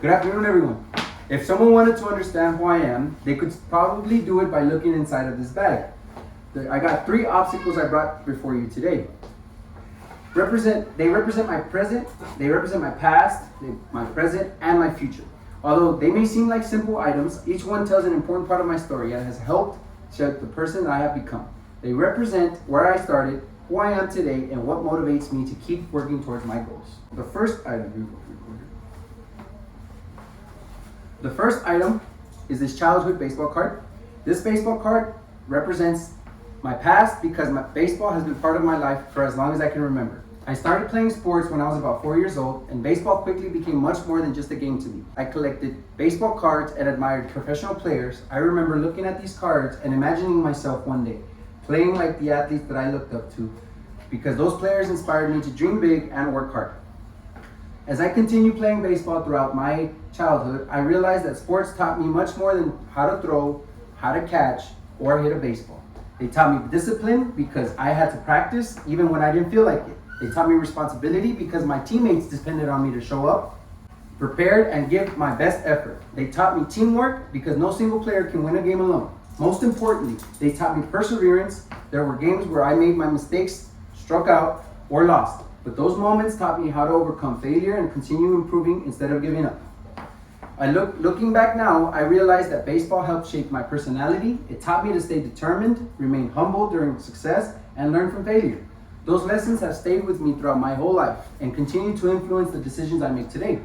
Good afternoon, everyone. If someone wanted to understand who I am, they could probably do it by looking inside of this bag. I got 3 obstacles I brought before you today. They represent my present, they represent my past, my present, and my future. Although they may seem like simple items, each one tells an important part of my story and has helped shape the person that I have become. They represent where I started, who I am today, and what motivates me to keep working towards my goals. The first item is this childhood baseball card. This baseball card represents my past because baseball has been part of my life for as long as I can remember. I started playing sports when I was about 4 years old, and baseball quickly became much more than just a game to me. I collected baseball cards and admired professional players. I remember looking at these cards and imagining myself one day playing like the athletes that I looked up to, because those players inspired me to dream big and work hard. As I continued playing baseball throughout my childhood, I realized that sports taught me much more than how to throw, how to catch, or hit a baseball. They taught me discipline because I had to practice even when I didn't feel like it. They taught me responsibility because my teammates depended on me to show up, prepared, and give my best effort. They taught me teamwork because no single player can win a game alone. Most importantly, they taught me perseverance. There were games where I made my mistakes, struck out, or lost. But those moments taught me how to overcome failure and continue improving instead of giving up. Looking back now, I realized that baseball helped shape my personality. It taught me to stay determined, remain humble during success, and learn from failure. Those lessons have stayed with me throughout my whole life and continue to influence the decisions I make today.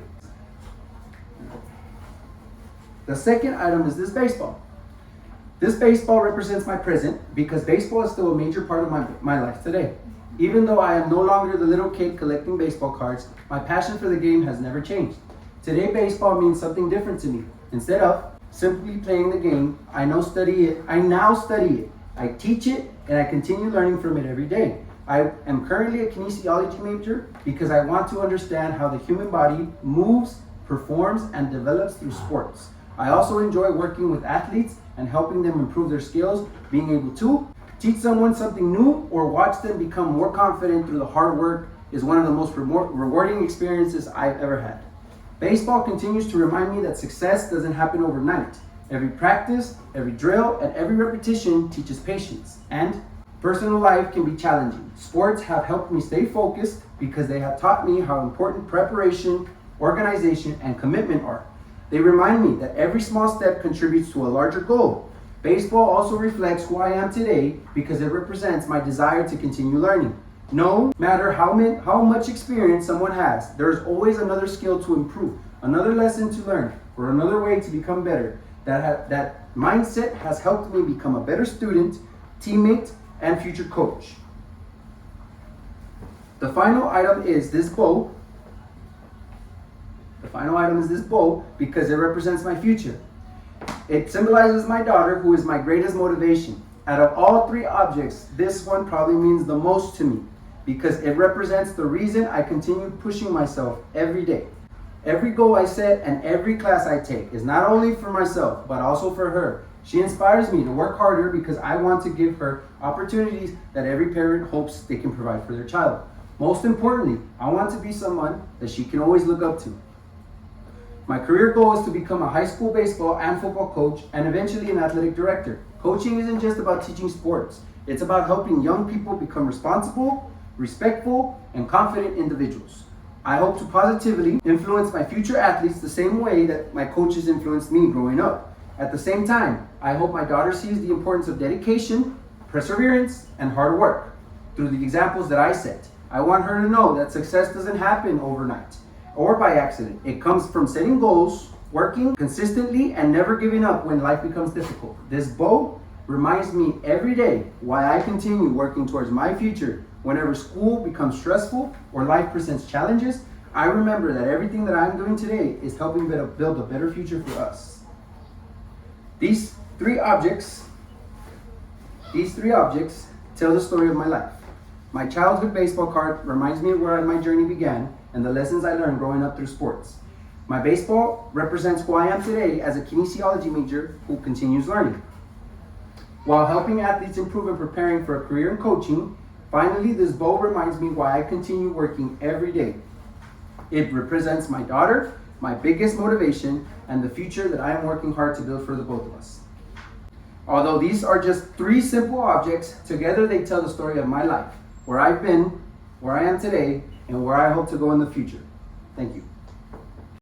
The second item is this baseball. This baseball represents my present because baseball is still a major part of my life today. Even though I am no longer the little kid collecting baseball cards, my passion for the game has never changed. Today, baseball means something different to me. Instead of simply playing the game, I now study it. I teach it, and I continue learning from it every day. I am currently a kinesiology major because I want to understand how the human body moves, performs, and develops through sports. I also enjoy working with athletes and helping them improve their skills, being able to teach someone something new or watch them become more confident through the hard work is one of the most rewarding experiences I've ever had. Baseball continues to remind me that success doesn't happen overnight. Every practice, every drill, and every repetition teaches patience, and personal life can be challenging. Sports have helped me stay focused because they have taught me how important preparation, organization, and commitment are. They remind me that every small step contributes to a larger goal. Baseball also reflects who I am today because it represents my desire to continue learning. No matter how much experience someone has, there is always another skill to improve, another lesson to learn, or another way to become better. That mindset has helped me become a better student, teammate, and future coach. The final item is this bow. Because it represents my future. It symbolizes my daughter, who is my greatest motivation. Out of all 3 objects, this one probably means the most to me because it represents the reason I continue pushing myself every day. Every goal I set and every class I take is not only for myself, but also for her. She inspires me to work harder because I want to give her opportunities that every parent hopes they can provide for their child. Most importantly, I want to be someone that she can always look up to. My career goal is to become a high school baseball and football coach and eventually an athletic director. Coaching isn't just about teaching sports. It's about helping young people become responsible, respectful, and confident individuals. I hope to positively influence my future athletes the same way that my coaches influenced me growing up. At the same time, I hope my daughter sees the importance of dedication, perseverance, and hard work through the examples that I set. I want her to know that success doesn't happen overnight or by accident. It comes from setting goals, working consistently, and never giving up when life becomes difficult. This bow reminds me every day why I continue working towards my future. Whenever school becomes stressful or life presents challenges, I remember that everything that I'm doing today is helping build a better future for us. These three objects tell the story of my life. My childhood baseball card reminds me of where my journey began and the lessons I learned growing up through sports. My baseball represents who I am today as a kinesiology major who continues learning. While helping athletes improve and preparing for a career in coaching, finally, this bow reminds me why I continue working every day. It represents my daughter my biggest motivation, and the future that I am working hard to build for the both of us. Although these are just 3 simple objects, together they tell the story of my life, where I've been, where I am today, and where I hope to go in the future. Thank you.